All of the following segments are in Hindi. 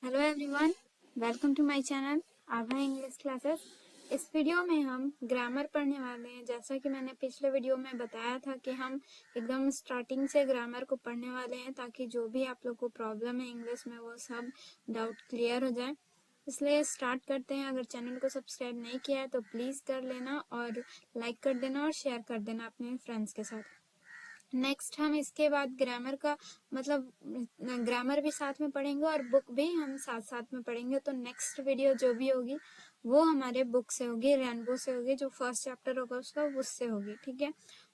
Hello everyone, welcome to my channel Abha English classes. इस वीडियो में हम ग्रामर पढ़ने वाले हैं। जैसा कि मैंने पिछले वीडियो में बताया था कि हम एकदम स्टार्टिंग से ग्रामर को पढ़ने वाले हैं ताकि जो भी आप लोग को प्रॉब्लम है इंग्लिश में वो सब डाउट क्लियर हो जाए। इसलिए स्टार्ट करते हैं। अगर चैनल को सब्सक्राइब नहीं किया है तो प्लीज़ कर लेना और लाइक कर देना और शेयर कर देना अपने फ्रेंड्स के साथ। नेक्स्ट हम इसके बाद ग्रामर का मतलब ग्रामर भी साथ में पढ़ेंगे और बुक भी हम साथ साथ में पढ़ेंगे। तो नेक्स्ट वीडियो जो भी होगी वो हमारे बुक से होगी, रेनबो से होगी। जो फर्स्ट चैप्टर होगा उसका उससे होगी, ठीक है।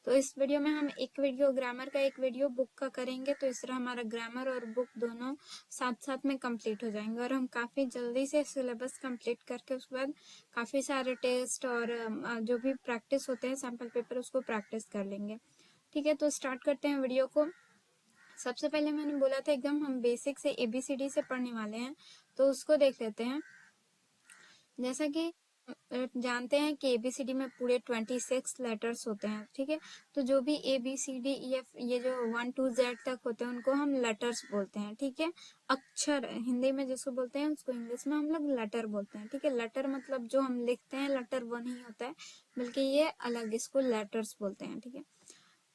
तो इस वीडियो में हम एक वीडियो ग्रामर का, एक वीडियो बुक का करेंगे। तो इस तरह हमारा ग्रामर और बुक दोनों साथ साथ में कंप्लीट हो जाएंगे और हम काफ़ी जल्दी से सिलेबस कंप्लीट करके उसके बाद काफ़ी सारे टेस्ट और जो भी प्रैक्टिस होते हैं सैम्पल पेपर उसको प्रैक्टिस कर लेंगे, ठीक है। तो स्टार्ट करते हैं वीडियो को। सबसे पहले मैंने बोला था एकदम हम बेसिक से ABCD से पढ़ने वाले हैं, तो उसको देख लेते हैं। जैसा कि जानते हैं कि ABCD में पूरे 26 लेटर्स होते हैं, ठीक है। तो जो भी ABCDEF ये जो 1 to Z तक होते हैं उनको हम लेटर्स बोलते हैं, ठीक है। अक्षर हिंदी में जिसको बोलते हैं उसको इंग्लिश में हम लोग लेटर बोलते हैं, ठीक है। लेटर मतलब जो हम लिखते हैं लेटर वो नहीं होता है, बल्कि ये अलग, इसको लेटर्स बोलते हैं, ठीक है।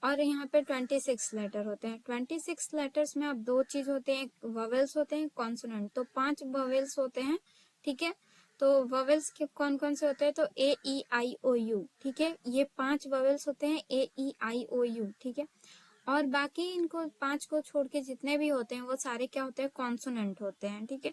और यहाँ पे 26 लेटर होते हैं। 26 लेटर्स में अब दो चीज होते हैं, वोवेल्स होते हैं, कॉन्सोनेंट। तो 5 वोवेल्स होते हैं, ठीक है। तो वोवेल्स के कौन कौन से होते हैं? तो A E I O U, ठीक है। ये 5 वोवेल्स होते हैं A E I O U, ठीक है। और बाकी इनको 5 को छोड़ के जितने भी होते हैं वो सारे क्या होते हैं? कॉन्सोनेंट होते हैं, ठीक है।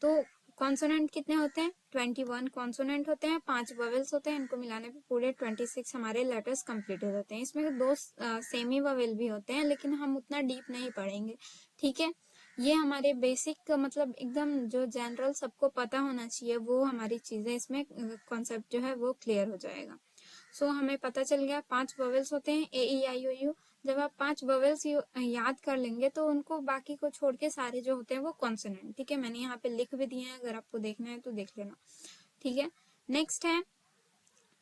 तो कॉन्सोनेंट कितने होते हैं? 21 कॉन्सोनेंट होते हैं, 5 वोवेल्स होते हैं। इनको मिलाने पे पूरे 26 हमारे लेटर्स कंप्लीट हो जाते हैं। इसमें दो सेमी वोवेल भी होते हैं, लेकिन हम उतना डीप नहीं पढ़ेंगे, ठीक है। ये हमारे बेसिक मतलब एकदम जो जनरल सबको पता होना चाहिए वो हमारी चीजें, इसमें कॉन्सेप्ट जो है वो क्लियर हो जाएगा। सो हमें पता चल गया 5 वोवेल्स होते हैं A E I O U। जब आप 5 वोवेल्स याद कर लेंगे तो उनको बाकी को छोड़ के सारे जो होते हैं वो कॉन्सोनेंट, ठीक है। मैंने यहाँ पे लिख भी दिए हैं, अगर आपको देखना है तो देख लेना, ठीक है। नेक्स्ट है,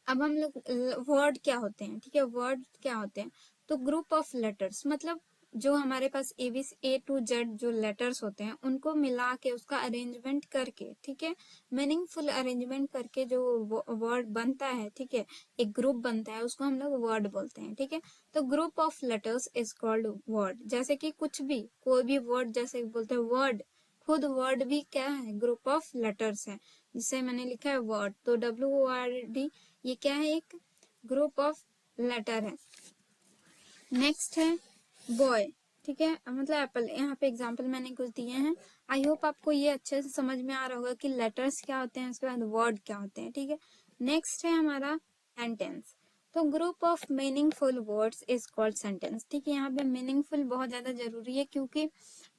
अब हम लोग वर्ड क्या होते हैं, ठीक है। वर्ड क्या होते हैं? तो ग्रुप ऑफ लेटर्स, मतलब जो हमारे पास A to Z जो लेटर्स होते हैं उनको मिला के उसका अरेंजमेंट करके, ठीक है, मीनिंगफुल अरेंजमेंट करके जो वर्ड बनता है, ठीक है, एक ग्रुप बनता है, उसको हम लोग वर्ड बोलते हैं, ठीक है। तो group of letters is called word. जैसे कि कुछ भी, कोई भी वर्ड, जैसे बोलते हैं वर्ड, खुद वर्ड भी क्या है? ग्रुप ऑफ लेटर्स है। जिसे मैंने लिखा है वर्ड, तो WORD ये क्या है? एक ग्रुप ऑफ लेटर है। नेक्स्ट है बॉय, ठीक है, मतलब एप्पल। यहाँ पे एग्जाम्पल मैंने कुछ दिए हैं। आई होप आपको ये अच्छे से समझ में आ रहा होगा कि लेटर्स क्या होते हैं, उसके बाद वर्ड क्या होते हैं, ठीक है। नेक्स्ट है हमारा सेंटेंस। तो group of meaningful words is called sentence, ठीक है। यहाँ पे मीनिंगफुल बहुत ज्यादा जरूरी है, क्योंकि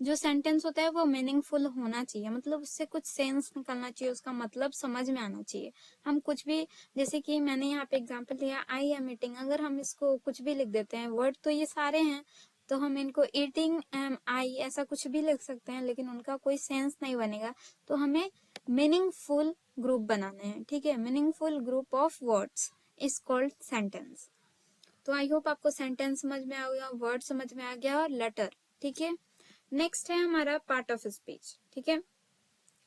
जो सेंटेंस होता है वो मीनिंगफुल होना चाहिए, मतलब उससे कुछ सेंस निकलना चाहिए, उसका मतलब समझ में आना चाहिए। हम कुछ भी, जैसे कि मैंने यहाँ पे एग्जांपल दिया आई एम ईटिंग, अगर हम इसको कुछ भी लिख देते हैं, वर्ड तो ये सारे हैं, तो हम इनको ईटिंग एम आई ऐसा कुछ भी लिख सकते हैं, लेकिन उनका कोई सेंस नहीं बनेगा। तो हमें मीनिंगफुल ग्रुप बनाने हैं, ठीक है। Meaningful group of words is called sentence. तो आई होप आपको सेंटेंस समझ में आ गया, वर्ड समझ में आ गया और लेटर, ठीक है। नेक्स्ट है हमारा पार्ट ऑफ स्पीच, ठीक है।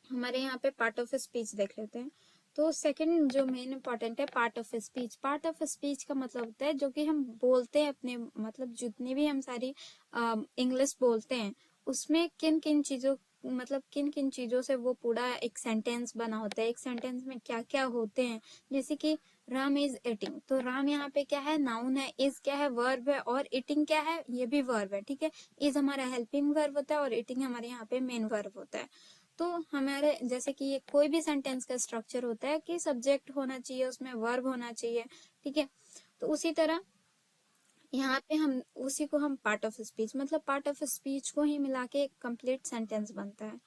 हमारे यहाँ पे पार्ट ऑफ स्पीच देख लेते हैं। तो सेकंड जो मेन इंपॉर्टेंट है, part of speech. Part of speech का मतलब होता है जो कि हम बोलते हैं अपने, मतलब जितनी भी हम सारी इंग्लिश बोलते हैं उसमें किन किन चीजों, मतलब किन किन चीजों से वो पूरा एक सेंटेंस बना होता है, एक सेंटेंस में क्या क्या होते हैं। जैसे कि राम इज ईटिंग, तो राम यहाँ पे क्या है? नाउन है। इज क्या है? वर्ब है। और ईटिंग क्या है? ये भी वर्ब है, ठीक है। इज हमारा हेल्पिंग वर्ब होता है और ईटिंग हमारे यहाँ पे मेन वर्ब होता है। तो हमारे जैसे कि ये कोई भी सेंटेंस का स्ट्रक्चर होता है कि सब्जेक्ट होना चाहिए, उसमें वर्ब होना चाहिए, ठीक है। तो उसी तरह यहाँ पे हम उसी को हम पार्ट ऑफ स्पीच, मतलब पार्ट ऑफ स्पीच को ही मिला के एक कंप्लीट सेंटेंस बनता है।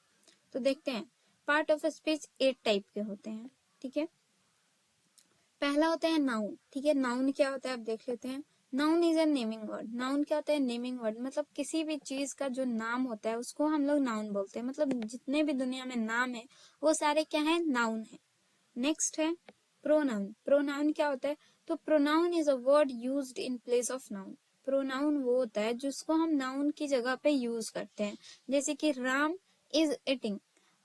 तो देखते हैं, पार्ट ऑफ स्पीच 8 टाइप के होते हैं, ठीक है। पहला होता है नाउन, ठीक है। नाउन क्या होता है अब देख लेते हैं। Noun is a naming word. Noun क्या होता है? नेमिंग वर्ड, मतलब किसी भी चीज का जो नाम होता है उसको हम लोग नाउन बोलते हैं। मतलब जितने भी दुनिया में नाम है वो सारे क्या है? नाउन है। नेक्स्ट है प्रोनाउन। प्रोनाउन क्या होता है? तो pronoun is a word used in place of noun. Pronoun वो होता है जिसको हम नाउन की जगह पे यूज करते हैं। जैसे कि राम इज ईटिंग,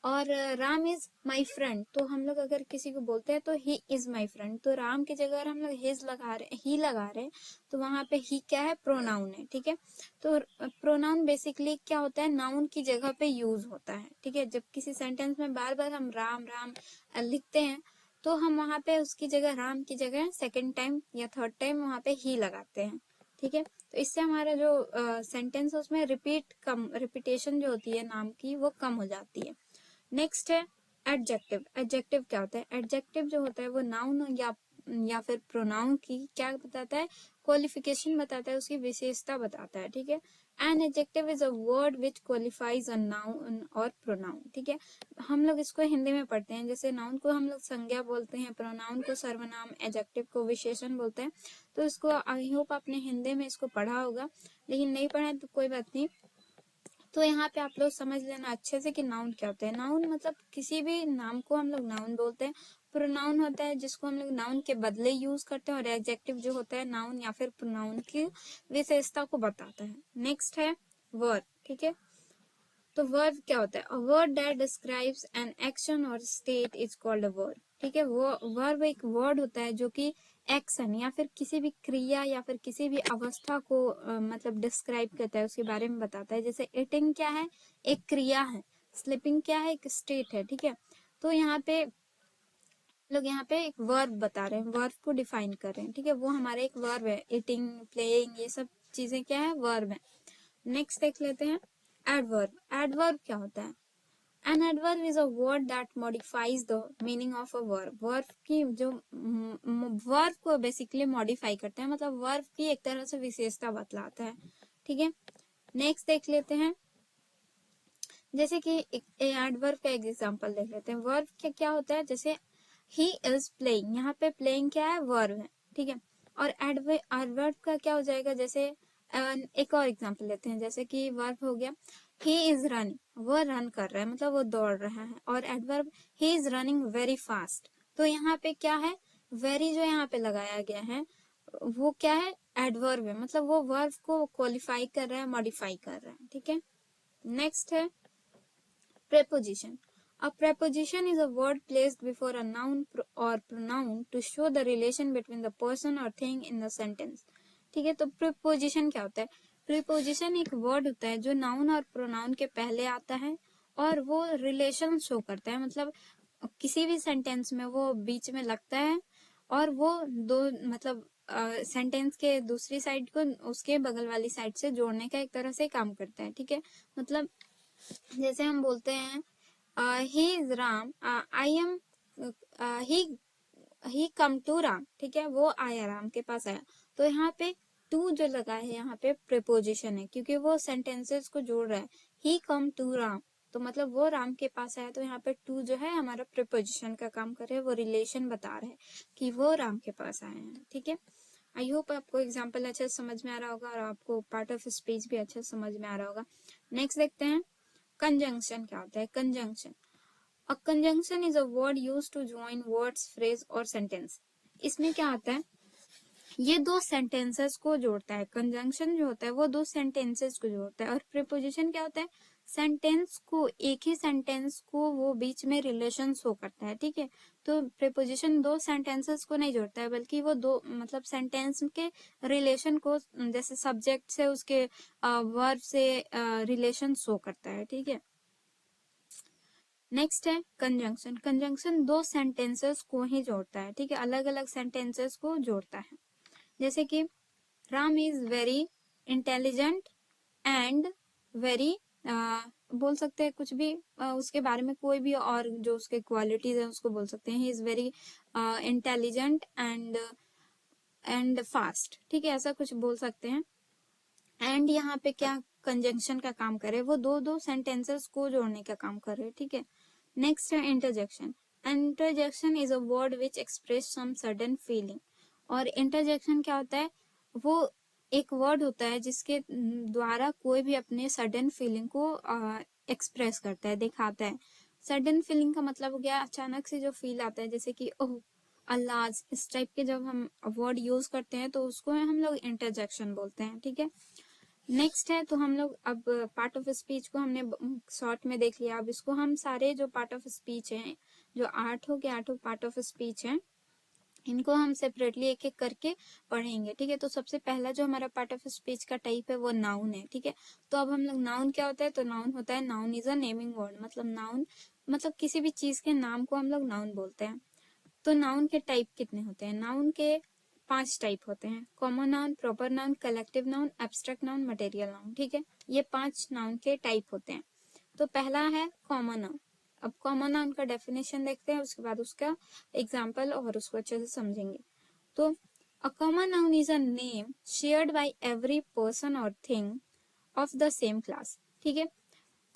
और राम इज माई फ्रेंड, तो हम लोग अगर किसी को बोलते हैं तो ही इज माई फ्रेंड, तो राम की जगह अगर हम लोग हिज लगा रहे ही लगा रहे हैं तो वहां पे ही क्या है, प्रोनाउन है। ठीक है, तो प्रोनाउन बेसिकली क्या होता है, नाउन की जगह पे यूज होता है। ठीक है, जब किसी सेंटेंस में बार बार हम राम राम लिखते हैं तो हम वहां पे उसकी जगह राम की जगह सेकेंड टाइम या थर्ड टाइम वहां पे ही लगाते हैं। ठीक है, तो इससे हमारा जो सेंटेंस है उसमें रिपीटेशन जो होती है नाम की वो कम हो जाती है। नेक्स्ट है एडजेक्टिव। एडजेक्टिव क्या होता है, एडजेक्टिव जो होता है वो नाउन या फिर प्रोनाउन की क्या बताता है, क्वालिफिकेशन बताता है, उसकी विशेषता बताता है। ठीक है, an adjective is a word which qualifies a noun और प्रोनाउन। ठीक है, हम लोग इसको हिंदी में पढ़ते हैं, जैसे नाउन को हम लोग संज्ञा बोलते हैं, प्रोनाउन को सर्वनाम, एडजेक्टिव को विशेषण बोलते हैं। तो इसको आई होप आपने हिंदी में इसको पढ़ा होगा, लेकिन नहीं पढ़ा है तो कोई बात नहीं। तो यहाँ पे आप लोग समझ लेना अच्छे से कि नाउन क्या होता है। नाउन मतलब किसी भी नाम को हम लोग नाउन बोलते हैं। प्रोनाउन होता है जिसको हम लोग नाउन के बदले यूज करते हैं, और एडजेक्टिव जो होता है नाउन या फिर प्रोनाउन की विशेषता को बताता है। नेक्स्ट है वर्ब। ठीक है, तो वर्ब क्या होता है, a word that describes an action और state is called a verb. ठीक है, वो वर्ब एक वर्ड होता है जो कि एक्शन या फिर किसी भी क्रिया या फिर किसी भी अवस्था को मतलब डिस्क्राइब करता है, उसके बारे में बताता है। जैसे ईटिंग क्या है, एक क्रिया है, स्लीपिंग क्या है, एक स्टेट है। ठीक है, तो यहाँ पे लोग यहाँ पे एक वर्ब बता रहे हैं, वर्ब को डिफाइन कर रहे हैं। ठीक है, वो हमारा एक वर्ब है, ईटिंग, प्लेइंग, ये सब चीजें क्या है, वर्ब है। नेक्स्ट देख लेते हैं एडवर्ब। एडवर्ब क्या होता है, an adverb is a word that modifies the meaning of a verb. Verb की जो वर्ब को बेसिकली मॉडिफाई करते हैं, मतलब वर्ब की एक तरह से विशेषता बतलाता है। ठीक है, नेक्स्ट देख लेते हैं, जैसे कि एडवर्ब का एग्जांपल देख लेते हैं। वर्ब क्या क्या होता है, जैसे ही इज प्लेइंग, यहाँ पे प्लेइंग क्या है, वर्ब है। ठीक है, और एडवर्ब का क्या हो जाएगा, जैसे एक और एग्जांपल लेते हैं, जैसे कि वर्ब हो गया ही इज रनिंग, वो रन कर रहा है मतलब वो दौड़ रहा है। और adverb he is running very fast, तो यहाँ पे क्या है, वेरी जो यहाँ पे लगाया गया है वो क्या है, एडवर्ब है, मतलब वो वर्ब को क्वालिफाई कर रहा है, मॉडिफाई कर रहा है। ठीक है, नेक्स्ट है preposition. A preposition is a word placed before a noun or pronoun to show the relation between the person or thing in the sentence. ठीक है, तो preposition क्या होता है, preposition एक वर्ड होता है जो नाउन और प्रोनाउन के पहले आता है और वो रिलेशन शो करता है, मतलब किसी भी सेंटेंस में वो बीच में लगता है और वो दो मतलब सेंटेंस के दूसरी साइड को उसके बगल वाली साइड से जोड़ने का एक तरह से काम करता है। ठीक है, मतलब जैसे हम बोलते हैं he is Ram, I am, he come to Ram. ठीक है, वो आया, राम के पास आया, तो यहाँ पे टू जो लगा है यहाँ पे प्रीपोजिशन है, क्योंकि वो सेंटेंसेस को जोड़ रहा है। ही कम टू राम, तो मतलब वो राम के पास आया, तो यहाँ पे टू जो है हमारा प्रीपोजिशन का काम कर रहे हैं, वो रिलेशन बता रहे हैं कि वो राम के पास आए हैं। ठीक है, आई होप आपको एग्जाम्पल अच्छे से समझ में आ रहा होगा और आपको पार्ट ऑफ स्पीच भी अच्छे से समझ में आ रहा होगा। नेक्स्ट देखते हैं कंजंक्शन क्या होता है। Conjunction, a conjunction is a word used to join words, phrase और सेंटेंस। इसमें क्या होता है, ये दो सेंटेंसेस को जोड़ता है। कंजंक्शन जो होता है वो दो सेंटेंसेस को जोड़ता है, और प्रीपोजिशन क्या होता है, सेंटेंस को, एक ही सेंटेंस को वो बीच में रिलेशन शो करता है। ठीक है, तो प्रीपोजिशन दो सेंटेंसेस को नहीं जोड़ता है, बल्कि वो दो मतलब सेंटेंस के रिलेशन को, जैसे सब्जेक्ट से उसके वर्ब से रिलेशन शो करता है। ठीक है, नेक्स्ट है कंजंक्शन। कंजंक्शन दो सेंटेंसेस को ही जोड़ता है। ठीक है, अलग अलग सेंटेंसेस को जोड़ता है, जैसे कि Ram is very intelligent and very, बोल सकते हैं कुछ भी उसके बारे में, कोई भी और जो उसके क्वालिटीज है उसको बोल सकते हैं। He is very intelligent and fast. ठीक है, ऐसा कुछ बोल सकते हैं। एंड यहाँ पे क्या कंजंक्शन का काम करे, वो दो दो सेंटेंसेस को जोड़ने का काम करे। ठीक है, नेक्स्ट है interjection. Interjection is a word which express some sudden feeling. और इंटरजेक्शन क्या होता है, वो एक वर्ड होता है जिसके द्वारा कोई भी अपने सडन फीलिंग को एक्सप्रेस करता है, दिखाता है। सडन फीलिंग का मतलब हो गया अचानक से जो फील आता है, जैसे कि ओह, अल्लाह, इस टाइप के जब हम वर्ड यूज करते हैं तो उसको हम लोग इंटरजेक्शन बोलते हैं। ठीक है, नेक्स्ट है, तो हम लोग अब पार्ट ऑफ स्पीच को हमने शॉर्ट में देख लिया। अब इसको हम सारे जो पार्ट ऑफ स्पीच हैं, जो 8 पार्ट ऑफ स्पीच हैं, इनको हम सेपरेटली एक एक करके पढ़ेंगे। ठीक है, तो सबसे पहला जो हमारा पार्ट ऑफ स्पीच का टाइप है वो नाउन है। ठीक है, तो अब हम लोग नाउन क्या होता है, तो नाउन होता है, noun is a naming word. मतलब नाउन मतलब किसी भी चीज के नाम को हम लोग नाउन बोलते हैं। तो नाउन के टाइप कितने होते हैं? नाउन के 5 टाइप होते हैं, common noun, proper noun, collective noun, abstract noun, material noun. ठीक है, ये 5 नाउन के टाइप होते हैं। तो पहला है कॉमन नाउन। अब कॉमन नाउन का डेफिनेशन देखते हैं, उसके बाद उसका एग्जाम्पल और उसको अच्छे से समझेंगे। तो a common noun is a name shared by every person और thing of the same class. ठीक है,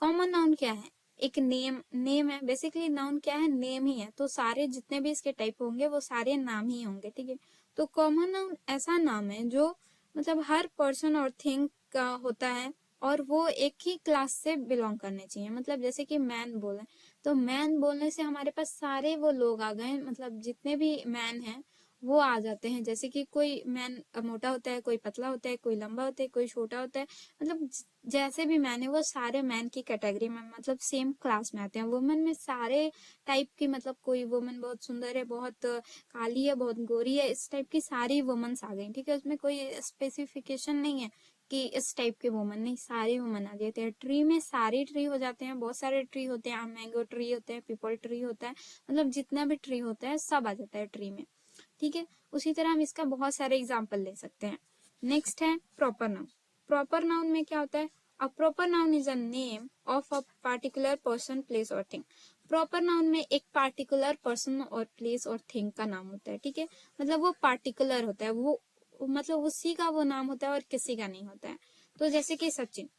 कॉमन नाउन क्या है? एक नेम है। बेसिकली नाउन क्या है? नेम ही है। तो सारे जितने भी इसके टाइप होंगे वो सारे नाम ही होंगे। ठीक है, तो कॉमन नाउन ऐसा नाम है जो मतलब हर पर्सन और थिंग का होता है और वो एक ही क्लास से बिलोंग करने चाहिए। मतलब जैसे कि मैन बोले, तो मैन बोलने से हमारे पास सारे वो लोग आ गए, मतलब जितने भी मैन हैं वो आ जाते हैं। जैसे कि कोई मैन मोटा होता है, कोई पतला होता है, कोई लंबा होता है, कोई छोटा होता है। मतलब जैसे भी मैन है वो सारे मैन की कैटेगरी में मतलब सेम क्लास में आते हैं। वुमेन में सारे टाइप की, मतलब कोई वुमेन बहुत सुंदर है, बहुत काली है, बहुत गोरी है, इस टाइप की सारी वुमेन्स आ गई। ठीक है, उसमें कोई स्पेसिफिकेशन नहीं है कि इस टाइप के वुमन, नहीं, सारे वुमन आ जाते हैं। ट्री में सारे ट्री हो जाते हैं, बहुत सारे ट्री होते हैं, मैंगो ट्री होते हैं, पीपल ट्री होता है, मतलब जितना भी ट्री होता है सब आ जाता है ट्री में। ठीक है, उसी तरह हम इसका बहुत सारे एग्जाम्पल ले सकते हैं। नेक्स्ट है प्रॉपर नाउन। प्रॉपर नाउन में क्या होता है? A proper noun is a name of a particular person, place और थिंग। प्रॉपर नाउन में एक पार्टिकुलर पर्सन और प्लेस और थिंग का नाम होता है। ठीक है, मतलब वो पार्टिकुलर होता है, वो मतलब उसी का वो नाम होता है और किसी का नहीं होता है। तो जैसे कि सचिन,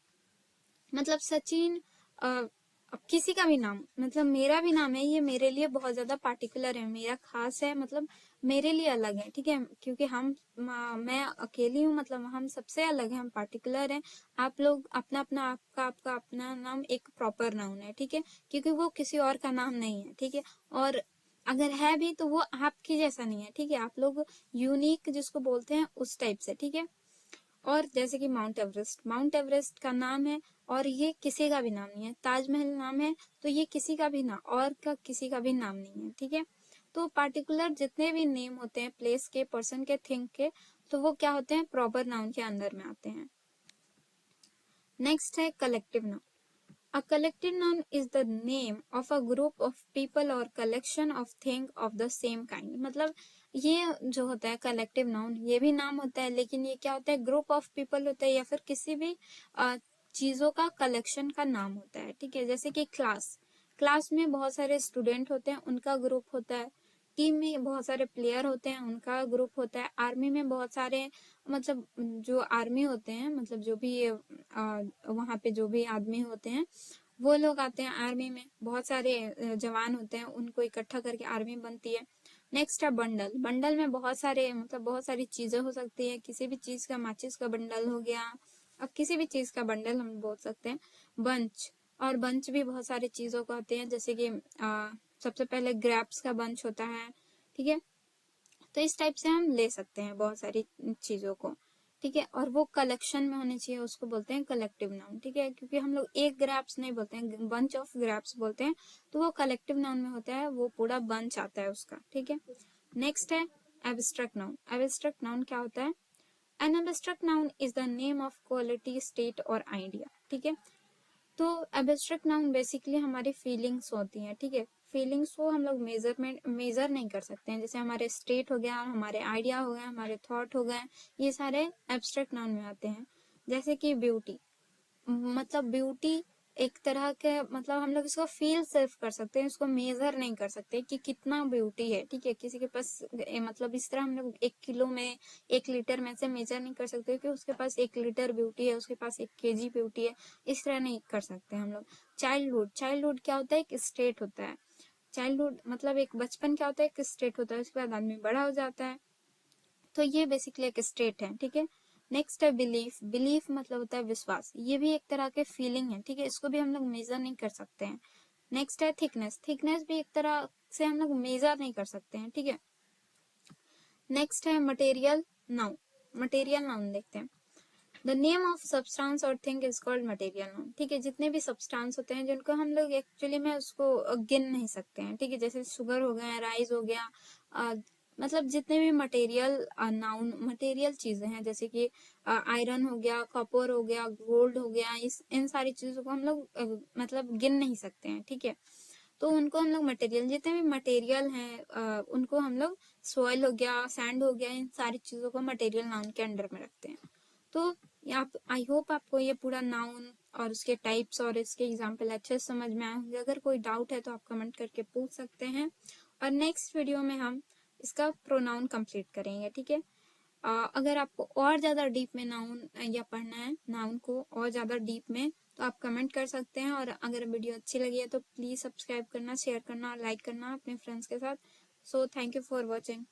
मतलब सचिन अब किसी का भी नाम, मतलब मेरा भी नाम है, ये मेरे लिए बहुत ज्यादा पार्टिकुलर है, मेरा खास है, मतलब मेरे लिए अलग है। ठीक है, क्योंकि मैं अकेली हूँ, मतलब हम सबसे अलग है, हम पार्टिकुलर हैं। आप लोग अपना अपना, आपका अपना नाम एक प्रॉपर नाउन है। ठीक है, क्योंकि वो किसी और का नाम नहीं है। ठीक है, और अगर है भी तो वो आपके जैसा नहीं है। ठीक है, आप लोग यूनिक जिसको बोलते हैं उस टाइप से। ठीक है, और जैसे कि माउंट एवरेस्ट, माउंट एवरेस्ट का नाम है और ये किसी का भी नाम नहीं है। ताजमहल नाम है तो ये किसी का भी नाम, और का किसी का भी नाम नहीं है। ठीक है, तो पार्टिकुलर जितने भी नेम होते हैं, प्लेस के, पर्सन के, थिंग के, तो वो क्या होते हैं? प्रॉपर नाउन के अंदर में आते हैं। नेक्स्ट है collective noun. A collective noun is the name of a group of people or collection of things of the same kind। मतलब ये जो होता है कलेक्टिव नाउन, ये भी नाम होता है, लेकिन ये क्या होता है? ग्रुप ऑफ पीपल होता है या फिर किसी भी चीजों का कलेक्शन का नाम होता है। ठीक है, जैसे कि क्लास, क्लास में बहुत सारे स्टूडेंट होते हैं, उनका ग्रुप होता है। टीम में बहुत सारे प्लेयर होते हैं, उनका ग्रुप होता है। आर्मी में बहुत सारे, मतलब जो आर्मी होते हैं, मतलब जो भी वहाँ पे जो भी आदमी होते हैं वो लोग आते हैं। आर्मी में बहुत सारे जवान होते हैं, उनको इकट्ठा करके आर्मी बनती है। नेक्स्ट है बंडल। बंडल में बहुत सारे, मतलब बहुत सारी चीजें हो सकती है, किसी भी चीज का, माचिस का बंडल हो गया, अब किसी भी चीज का बंडल हम बोल सकते हैं। बंच, और बंच भी बहुत सारी चीजों का होते हैं, जैसे कि सबसे पहले ग्रेप्स का बंच होता है। ठीक है, तो इस टाइप से हम ले सकते हैं बहुत सारी चीजों को। ठीक है, और वो कलेक्शन में होने चाहिए, उसको बोलते हैं कलेक्टिव नाउन। ठीक है, क्योंकि हम लोग एक ग्रैप्स नहीं बोलते हैं, बंच ऑफ ग्रैप्स बोलते हैं, तो वो कलेक्टिव नाउन में होता है, वो पूरा बंच आता है उसका। ठीक है, नेक्स्ट है एब्स्ट्रैक्ट नाउन। एब्स्ट्रैक्ट नाउन क्या होता है? An abstract noun is the name of quality, state और आइडिया। ठीक है, तो एब्स्ट्रैक्ट नाउन बेसिकली हमारी फीलिंग्स होती हैं। ठीक है, फीलिंग्स को हम लोग मेजर नहीं कर सकते हैं। जैसे हमारे स्टेट हो गया, हमारे आइडिया हो गए, हमारे थॉट हो गए, ये सारे एब्स्ट्रैक्ट नाउन में आते हैं। जैसे कि ब्यूटी, मतलब ब्यूटी एक तरह के, मतलब हम लोग इसको फील सिर्फ कर सकते हैं, इसको मेजर नहीं कर सकते कि कितना ब्यूटी है। ठीक है, किसी के पास मतलब इस तरह हम लोग 1 किलो में, 1 लीटर में से मेजर नहीं कर सकते कि उसके पास 1 लीटर ब्यूटी है, उसके पास 1 kg ब्यूटी है, इस तरह नहीं कर सकते हम लोग। चाइल्डहुड, चाइल्डहुड क्या होता है? एक स्टेट होता है। चाइल्डहुड मतलब एक बचपन क्या होता है? एक स्टेट होता है, उसके बाद आदमी बड़ा हो जाता है, तो ये बेसिकली एक स्टेट है। ठीक है, नेक्स्ट है बिलीफ। बिलीफ मतलब होता है विश्वास, ये भी एक तरह के फीलिंग है। ठीक है, इसको भी हम लोग मेजर नहीं कर सकते हैं। नेक्स्ट है थिकनेस। थिकनेस भी एक तरह से हम लोग मेजर नहीं कर सकते हैं। ठीक है, नेक्स्ट है मटेरियल नाउन। मटेरियल नाउन देखते हैं। द नेम ऑफ सब्सटेंस और thing is called material noun. ठीक है, जितने भी सब्सटेंस होते हैं जिनको हम लोग एक्चुअली में उसको गिन नहीं सकते हैं। ठीक है, जैसे शुगर हो गया, राइस हो गया, मतलब जितने भी मटेरियल नाउन मटेरियल चीजें हैं, जैसे कि आयरन हो गया, कॉपर हो गया, गोल्ड हो गया, इस इन सारी चीजों को हम लोग मतलब गिन नहीं सकते हैं। ठीक है, तो उनको हम लोग मटेरियल, जितने भी मटेरियल हैं उनको हम लोग सॉइल हो गया, सैंड हो गया, इन सारी चीजों को मटेरियल नाउन के अंडर में रखते हैं। तो आप आई होप आपको ये पूरा नाउन और उसके टाइप्स और इसके एग्जाम्पल अच्छे से समझ में आए होंगे। अगर कोई डाउट है तो आप कमेंट करके पूछ सकते हैं, और नेक्स्ट वीडियो में हम इसका प्रोनाउन कंप्लीट करेंगे। ठीक है, अगर आपको और ज़्यादा डीप में नाउन या पढ़ना है नाउन को और ज़्यादा डीप में, तो आप कमेंट कर सकते हैं। और अगर वीडियो अच्छी लगी है तो प्लीज़ सब्सक्राइब करना, शेयर करना और लाइक करना अपने फ्रेंड्स के साथ। So thank you for watching.